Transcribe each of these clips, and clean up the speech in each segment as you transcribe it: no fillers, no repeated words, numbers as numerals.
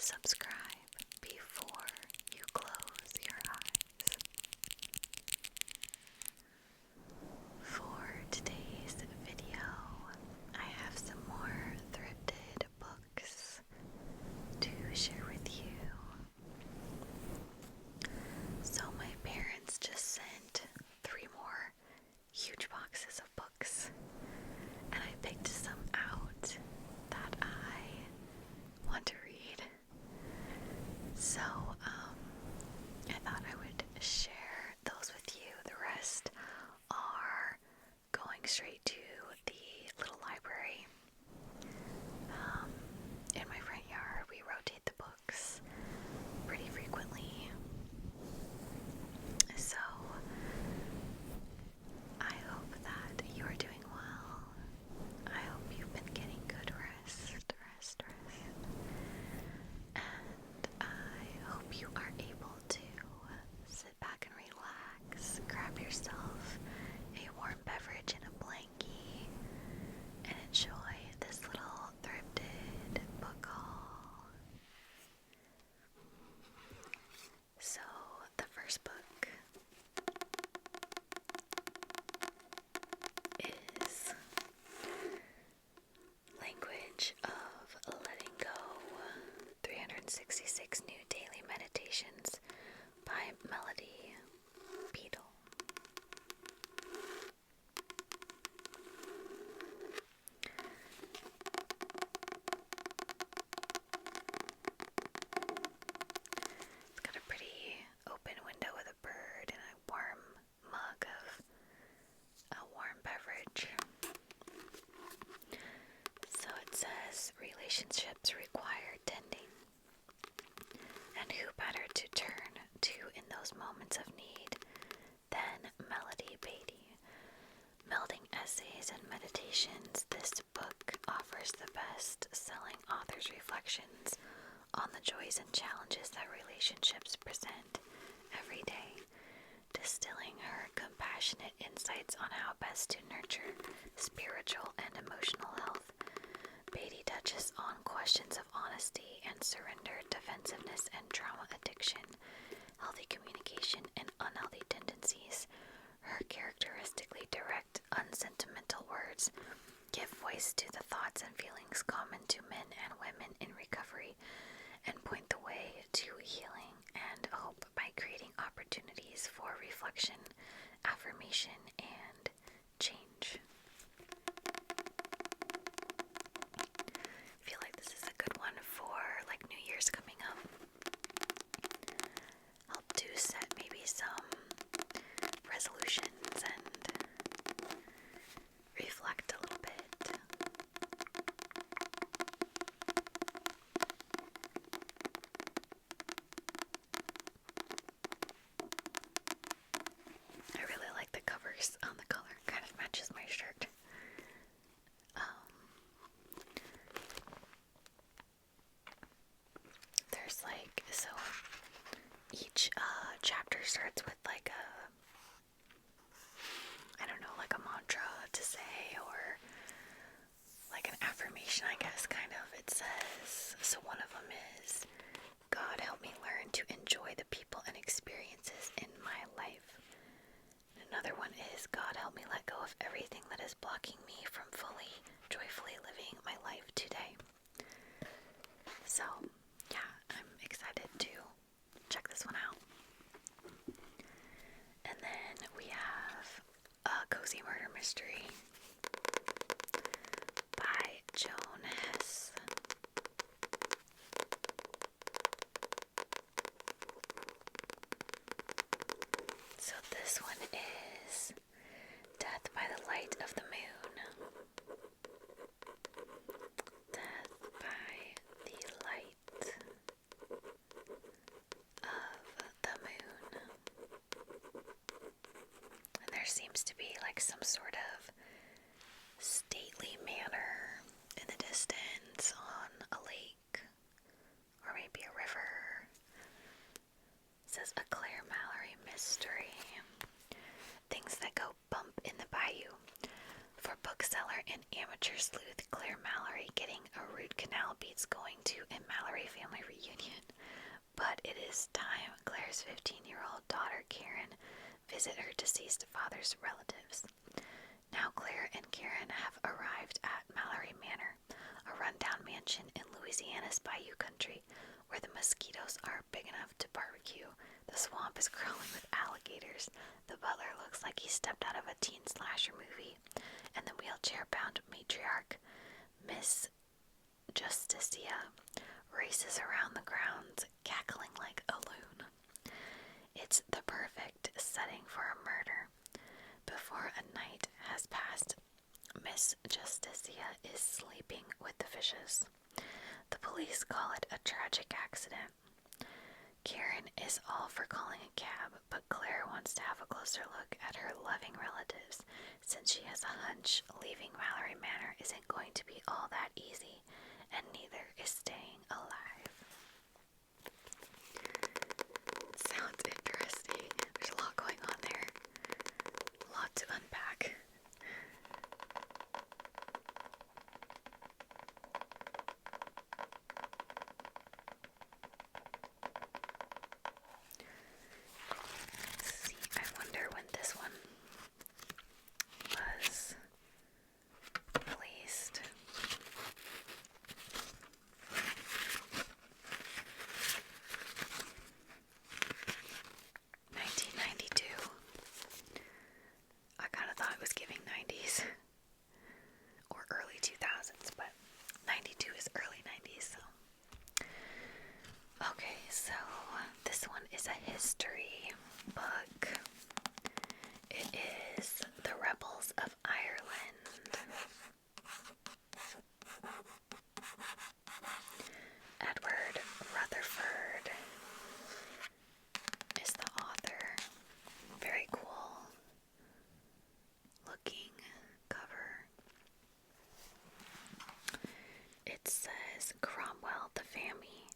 subscribe before you close your eyes. For today's video, I have some more thrifted books to share with you. So my parents just sent 3 more huge boxes of books, and I picked some out that I want to read. So I thought I would share those with you. The rest are going straight to the little library. In my front yard, we rotate the books pretty frequently. So I hope that you are doing well. I hope you've been getting good rest. And I hope you are able to sit back and relax, grab yourself a warm beverage and a blankie, and enjoy this little thrifted book haul. So, the first book is Language of Letting Go, 366 New Daily Meditations by Melody Beadle. It's got a pretty open window with a bird and a warm mug of a warm beverage. So it says, relationships require tending, and who better to turn to in those moments of need than Melody Beatty. Melding essays and meditations, this book offers the best-selling author's reflections on the joys and challenges that relationships present every day, distilling her compassionate insights on how best to nurture spiritual and emotional health. Beatty touches on questions of honesty and surrender, defensiveness and trauma addiction, healthy communication and unhealthy tendencies. Her characteristically direct, unsentimental words give voice to the thoughts and feelings common to men and women in recovery and point the way to healing and hope by creating opportunities for reflection, affirmation, and change. I feel like this is a good one for like New Year's coming up. Help to set maybe some resolutions and reflect a little bit. I really like the covers on the color, kind of matches my shirt. There's like, so each chapter starts with like I don't know, like a mantra to say, or like an affirmation, I guess, kind of. It says, so one of them is, God help me learn to enjoy the people and experiences in my life. Another one is, God help me let go of everything that is blocking me from fully, joyfully living my life today. So, yeah, I'm excited to check this one out. And then we have A Cozy Murder Mystery by Joan Hess. So this one is Death by the Light of the Moon. Death by the Light of the Moon. And there seems to be like some sort of stately manor in the distance on a lake or maybe a river. It says a Claire Mallory mystery. Things that go bump in the bayou. For bookseller and amateur sleuth Claire Mallory, getting a root canal beats going to a Mallory family reunion. this time, Claire's 15-year-old daughter, Karen, visit her deceased father's relatives. Now Claire and Karen have arrived at Mallory Manor, a rundown mansion in Louisiana's Bayou Country, where the mosquitoes are big enough to barbecue. The swamp is crawling with alligators. The butler looks like he stepped out of a teen slasher movie, and the wheelchair-bound matriarch, Miss Justicia, races around the grounds, cackling like a loon. It's the perfect setting for a murder. Before a night has passed, Miss Justicia is sleeping with the fishes. The police call it a tragic accident. Karen is all for calling a cab, but Claire wants to have a closer look at her loving relatives, since she has a hunch leaving Mallory Manor isn't going to be all that easy, and neither is staying alive. Sounds interesting. There's a lot going on there. A lot to unpack. Let's see, I wonder when this one was released. 1992. I kind of thought it was giving 90s or early 2000s, but 92 is early 90s, so. Okay, so this one is a history book. It is The Rebels of Ireland. Edward Rutherford is the author. Very cool looking cover. It says Cromwell, the Family,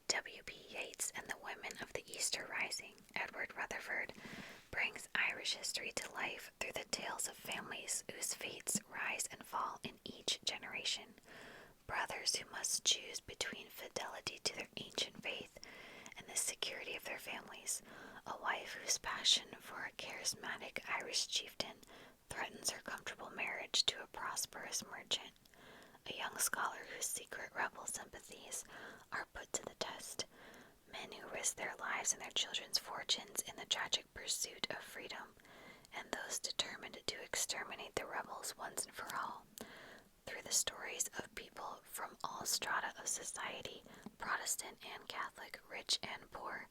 W.B. Yeats, and the Women of the Easter Rising. Edward Rutherford brings Irish history to life through the tales of families whose fates rise and fall in each generation. Brothers who must choose between fidelity to their ancient faith and the security of their families. A wife whose passion for a charismatic Irish chieftain threatens her comfortable marriage to a prosperous merchant. A young scholar whose secret rebel sympathies are put to the test. Men who risk their lives and their children's fortunes in the tragic pursuit of freedom, and those determined to exterminate the rebels once and for all. Through the stories of people from all strata of society, Protestant and Catholic, rich and poor,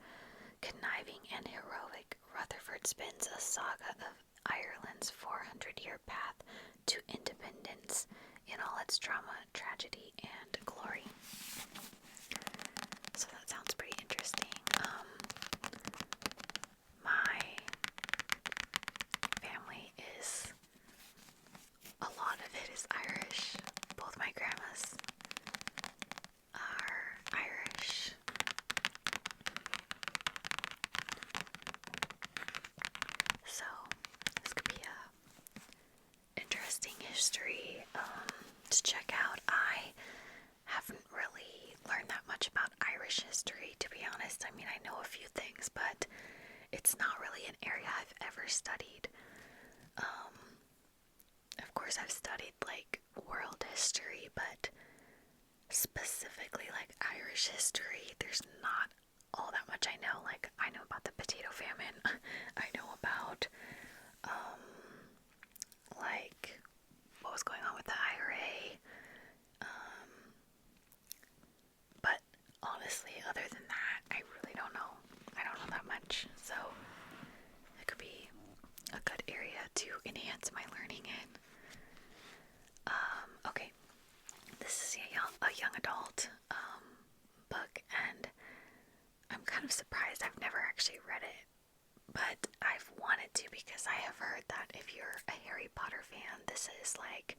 conniving and heroic, Rutherford spins a saga of Ireland's 400-year path to independence in all its drama, tragedy, and glory. So that sounds pretty interesting. My family is, a lot of it is Irish. Both my grandmas are Irish. So this could be a interesting history to check out. I haven't really learned that much about Irish history, to be honest. I mean, I know a few things, but it's not really an area I've ever studied. Of course, I've studied like world history, but specifically like Irish history, there's not all that much I know. Like, I know about the potato famine. I know about like what was going on with the IRA. But honestly, other than that, I really don't know. I don't know that much. So it could be a good area to enhance my learning in. Okay, this is a young adult book, and I'm kind of surprised I've never actually read it, but I've wanted to because I have heard that if you're a Harry Potter fan, this is like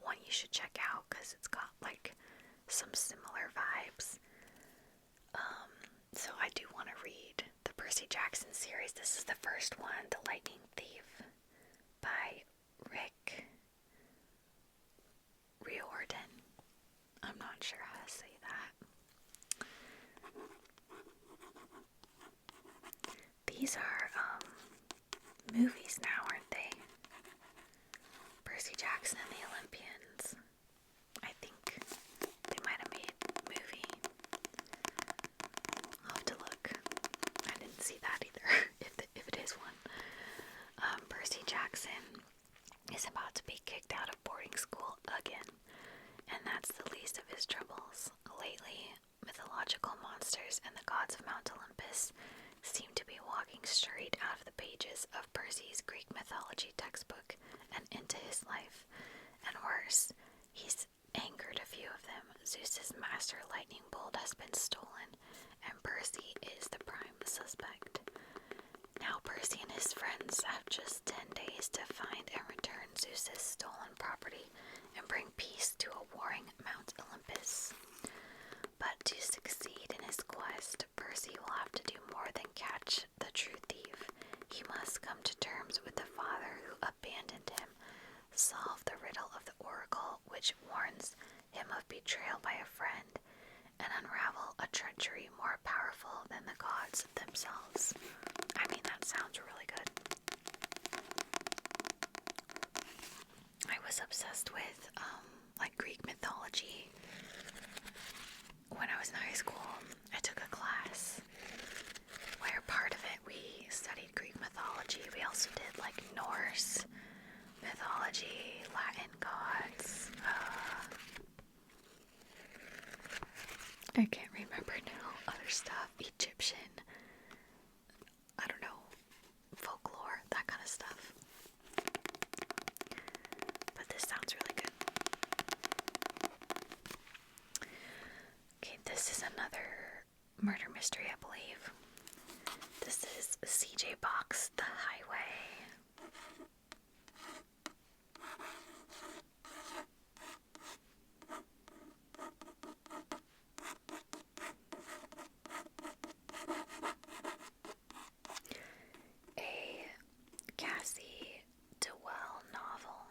one you should check out because it's got like some similar vibes. So I do want to read the Percy Jackson series. This is the first one, The Lightning Thief by Rick Riordan. I'm not sure how to say that. these are movies now, aren't they? Percy Jackson and the Olympians. I think they might have made a movie. I'll have to look. I didn't see that either, if it is one. Percy Jackson is about to be kicked out of boarding school again, and that's the least of his troubles. Lately, mythological monsters and the gods of Mount Olympus seem to be walking straight out of the pages of Percy's Greek mythology textbook and into his life. And worse, he's angered a few of them. Zeus's master lightning bolt has been stolen, and Percy is the prime suspect. Now Percy and his friends have just 10 days to find and return Zeus's stolen property and bring peace to a warring Mount Olympus. But to succeed in his quest, Percy will have to do more than catch the true thief. He must come to terms with the father who abandoned him, solve the riddle of the oracle which warns him of betrayal by a friend, and unravel a treachery more powerful than the gods themselves. I mean, that sounds really good. I was obsessed with Greek mythology when I was in high school. I took a class where part of it we studied Greek mythology. We also did Norse mythology, Latin gods. I can't remember now. Other stuff, Egyptian. I don't know, folklore, that kind of stuff. But this sounds really good. Okay, this is another murder mystery, I believe. This is CJ Box, The Highway. A Cassie Dewell novel.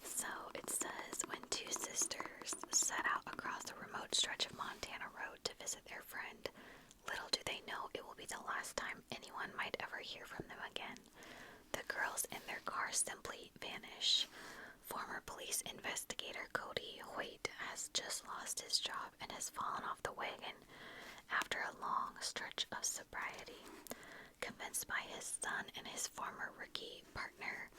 So it says, when two sisters set out across a remote stretch of Montana road to visit their friend, little do they know it will be the last time anyone might ever hear from them again. The girls in their car simply vanish. Former police investigator Cody Hoyt has just lost his job and has fallen off the wagon after a long stretch of sobriety. Convinced by his son and his former rookie partner,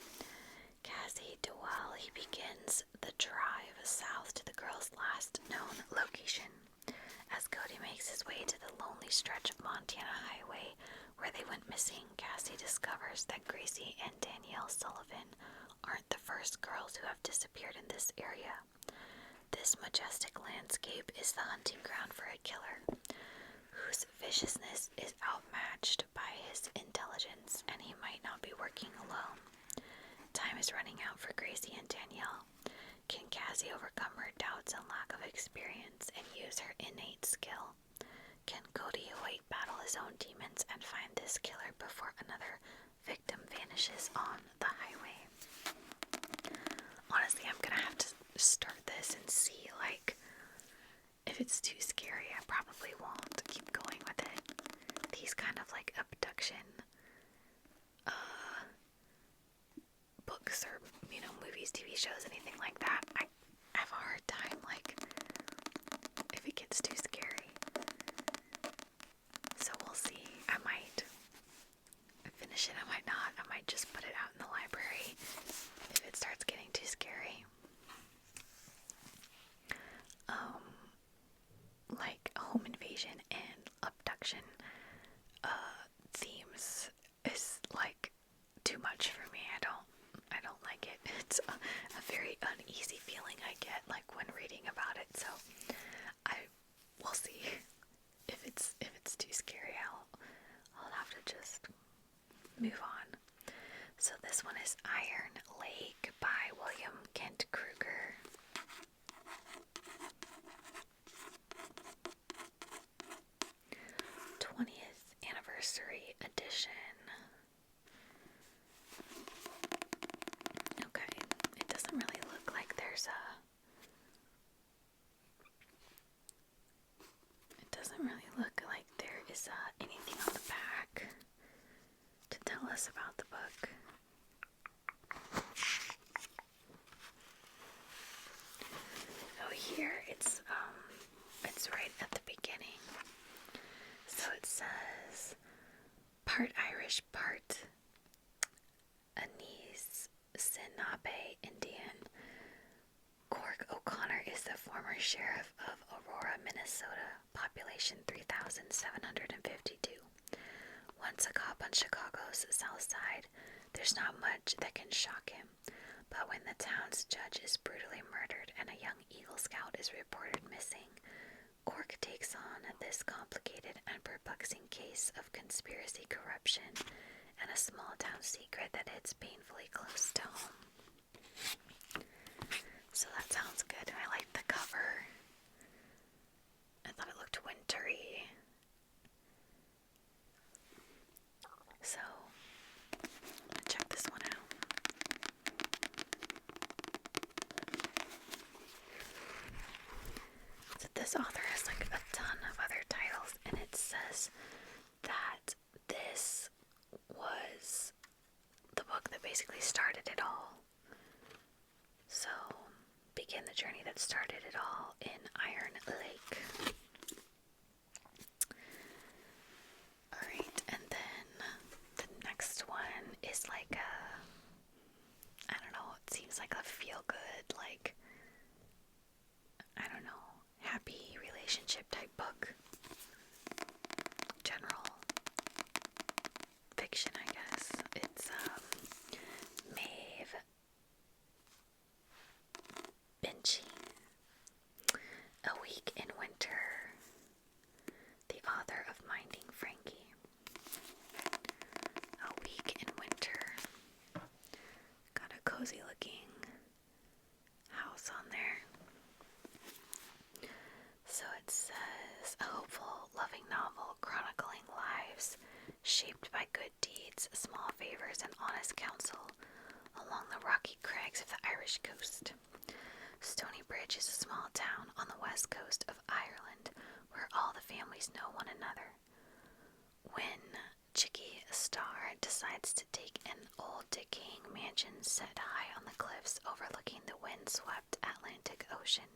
Cassie Dewell, he begins the drive south to the girls' last known location. As Cody makes his way to the lonely stretch of Montana highway where they went missing, Cassie discovers that Gracie and Danielle Sullivan aren't the first girls who have disappeared in this area. This majestic landscape is the hunting ground for a killer whose viciousness is outmatched by his intelligence, and he might not be working alone. Time is running out for Gracie and Danielle. Can Cassie overcome her doubts and lack of experience and use her innate skill? Can Cody Hoyt battle his own demons and find this killer before another victim vanishes on the highway? Honestly, I'm gonna have to start this and see, if it's too scary, I probably won't keep going with it. These kind of abduction books or, movies, TV shows, anything like that, I have a hard time, if it gets too scary. So we'll see. I might finish it, I might not. I might just put it out in the library if it starts getting too scary. Home invasion and abduction themes is too much for me. I don't like it. It's a very uneasy feeling I get when reading about it. So we'll see if it's too scary. I'll have to just move on. So this one is Iron Lake by William Kent Kruger. 20th anniversary edition. Okay, it doesn't really look like there's anything us about the book. Oh, here it's right at the beginning. So it says, part Irish, part Anishinaabe Indian. Cork O'Connor is the former sheriff of Aurora, Minnesota, population 3,752. Once a cop on Chicago's south side, there's not much that can shock him. But when the town's judge is brutally murdered and a young Eagle Scout is reported missing, Cork takes on this complicated and perplexing case of conspiracy, corruption, and a small-town secret that hits painfully close to home. So that sounds good, and I like the cover. I thought it looked wintry. So, I'm gonna check this one out. So this author has like a ton of other titles, and it says that this was the book that basically started it all. So, begin the journey that started it all in Iron Lake. Alright, and then the next one is like I don't know, it seems like a feel-good, like, I don't know, happy relationship type book. General fiction, I guess. It's Maeve Binchy. A Week in Winter. The author of Minding Frankie. A Week in Winter. Got a cozy looking house on there. So it says, a hopeful, loving novel chronicling lives shaped by good deeds, small favors, and honest counsel along the rocky crags of the Irish coast. Stonybridge is a small town on the west coast of Ireland where all the families know one another. When Chicky Star decides to take an old decaying mansion set high on the cliffs overlooking the windswept Atlantic Ocean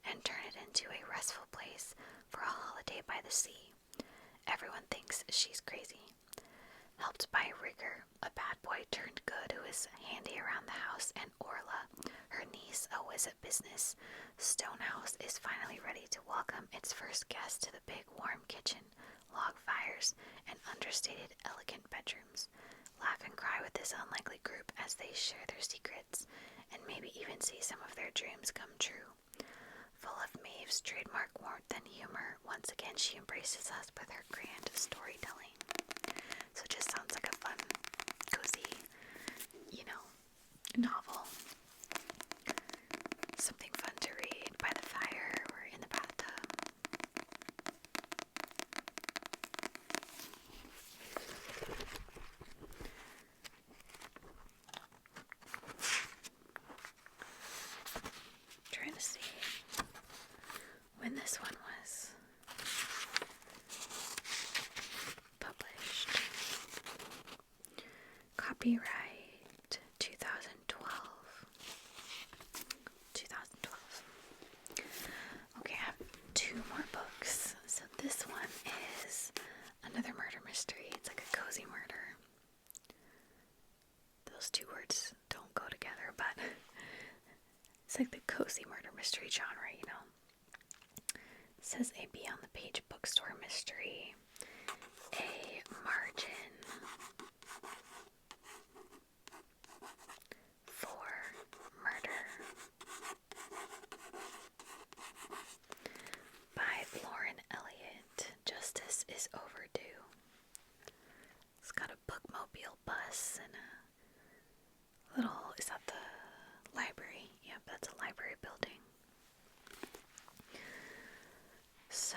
and turn it into a restful place for a holiday by the sea, everyone thinks she's crazy. Helped by Rigger, a bad boy turned good who is handy around the house, and Orla, her niece, a whiz at business, Stonehouse is finally ready to welcome its first guest to the big warm kitchen, log fires, and understated elegant bedrooms. Laugh and cry with this unlikely group as they share their secrets, and maybe even see some of their dreams come true. Full of Maeve's trademark warmth and humor, once again she embraces us with her grand storytelling. So it just sounds like a fun, cozy, novel. Something fun to read by the fire or in the bathtub. Trying to see when this one was published. Copyright 2012. Okay, I have two more books. So this one is another murder mystery. It's like a cozy murder. Those two words don't go together, but it's like the cozy murder mystery genre, you know. It says a beyond the page bookstore mystery. A margin for murder by Lauren Elliott. Justice is overdue. It's got a bookmobile bus and a little, is that the library? Yep, that's a library building. So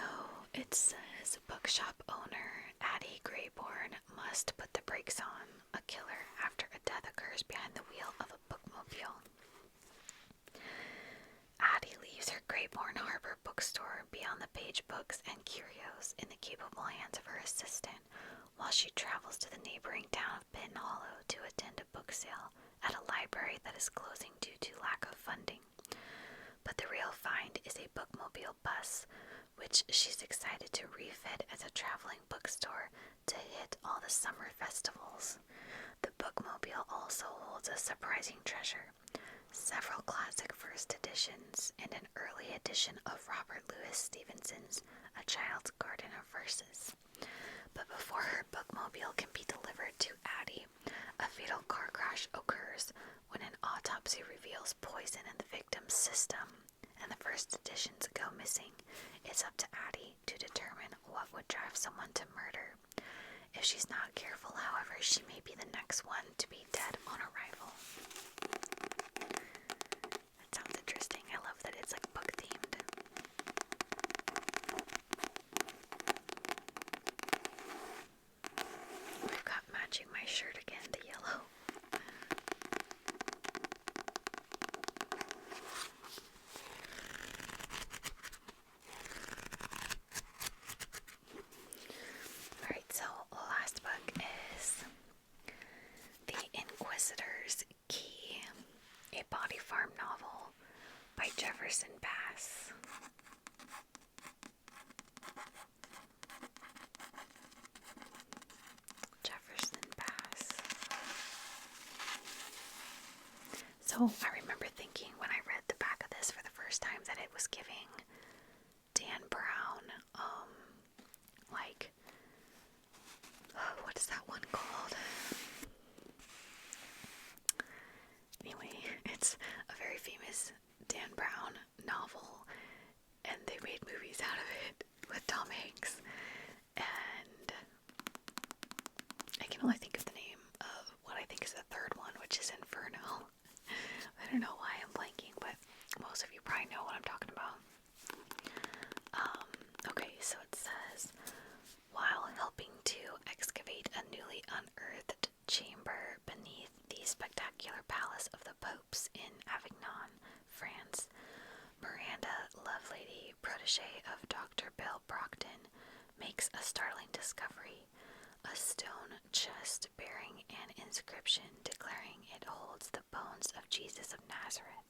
it says bookshop owner Addie Grayborn must put the brakes on a killer after a death occurs behind the wheel of a bookmobile. Addie Lee leaves her Greybourne Harbor bookstore beyond the page books and curios in the capable hands of her assistant, while she travels to the neighboring town of Pin Hollow to attend a book sale at a library that is closing due to lack of funding. But the real find is a bookmobile bus, which she's excited to refit as a traveling bookstore to hit all the summer festivals. The bookmobile also holds a surprising treasure: several classic first editions and an early edition of Robert Louis Stevenson's A Child's Garden of Verses. But before her bookmobile can be delivered to Addie, a fatal car crash occurs when an autopsy reveals poison in the victim's system, and the first editions go missing. It's up to Addie to determine what would drive someone to murder. If she's not careful, however, she may be the next one to be dead on arrival. That sounds interesting. I love that it's like book themed. We've got matching my shirt again, the yellow. Alright, so last book is The Inquisitor's Key, a body farm novel by Jefferson Bass. So I remember thinking when I read the back of this for the first time that it was giving Dan Brown, like, what is that one called? Anyway, it's a very famous Dan Brown novel, and they made movies out of it with Tom Hanks, and I can only think of the name of what I think is the third one, which is Inferno. I don't know why I'm blanking, but most of you probably know what I'm talking about. Okay, so it says, while helping to excavate a newly unearthed chamber beneath the spectacular palace of the popes in Avignon, France, Miranda Lovelady, protege of Dr. Bill Brockton, makes a startling discovery: a stone chest bearing an inscription declaring it holds the bones of Jesus of Nazareth.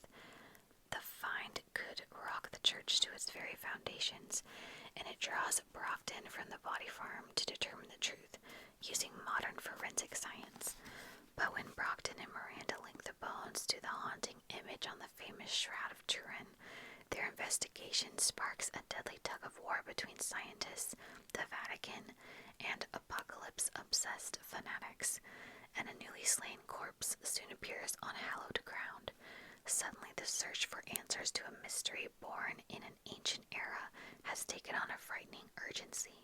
The find could rock the church to its very foundations, and it draws Brockton from the body farm to determine the truth using modern forensic science. But when Brockton and Miranda link the bones to the haunting image on the famous Shroud of Turin, their investigation sparks a deadly tug-of-war between scientists, the Vatican, and apocalypse-obsessed fanatics, and a newly slain corpse soon appears on hallowed ground. Suddenly, the search for answers to a mystery born in an ancient era has taken on a frightening urgency,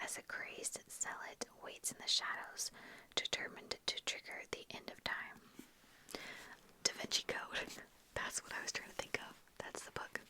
as a crazed zealot waits in the shadows, determined to trigger the end of time. Da Vinci Code. That's what I was trying to think of. That's the book.